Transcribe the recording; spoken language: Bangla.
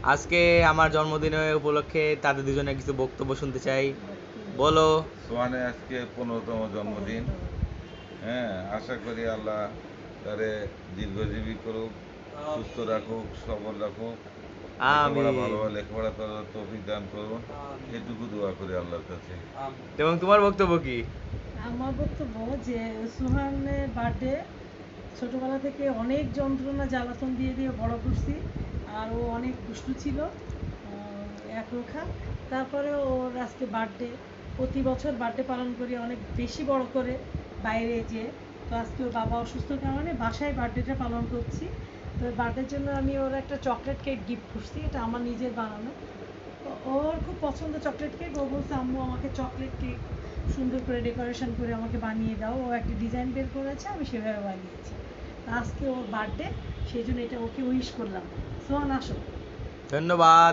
আজকে আমার জন্মদিনের উপলক্ষে তাদের দুজনে কিছু বক্তব্য শুনতে চাই। বলো। সোহানের আজকে 15তম জন্মদিন। হ্যাঁ, আশা করি আল্লাহ তারে দীর্ঘজীবী করুক, সুস্থ রাখুক, সবল রাখুক, লেখাপড়া আমিন। ভালোভাবে লেখাপড়া করার তৌফিক দান করুন, এটুকু দোয়া করি আল্লাহর কাছে। এবং তোমার বক্তব্য কি? আমার বক্তব্য যে সুহানের বার্থডে ছোটবেলা থেকে অনেক যন্ত্রণা জ্বালাতন দিয়ে দিয়ে বড় করছি। আর ও অনেক দুষ্টু ছিল, একরোখা। তারপরে ওর আজকে বার্থডে, প্রতি বছর বার্থডে পালন করি অনেক বেশি বড় করে বাইরে যেয়ে। তো আজকে ওর বাবা অসুস্থর কারণে বাসায় বার্থডেটা পালন করছি। তো বার্থডের জন্য আমি ওর একটা চকলেট কেক গিফট করছি, এটা আমার নিজের বানানো। তো ওর খুব পছন্দ চকলেট কেক। ও বলছে আম্মু আমাকে চকলেট কেক সুন্দর করে ডেকোরেশন করে আমাকে বানিয়ে দাও। ও একটা ডিজাইন বের করেছে, আমি সেভাবে বানিয়েছি। তা আজকে ওর বার্থডে, সেই জন্য এটা ওকে উইশ করলাম। সোহান আসো। ধন্যবাদ।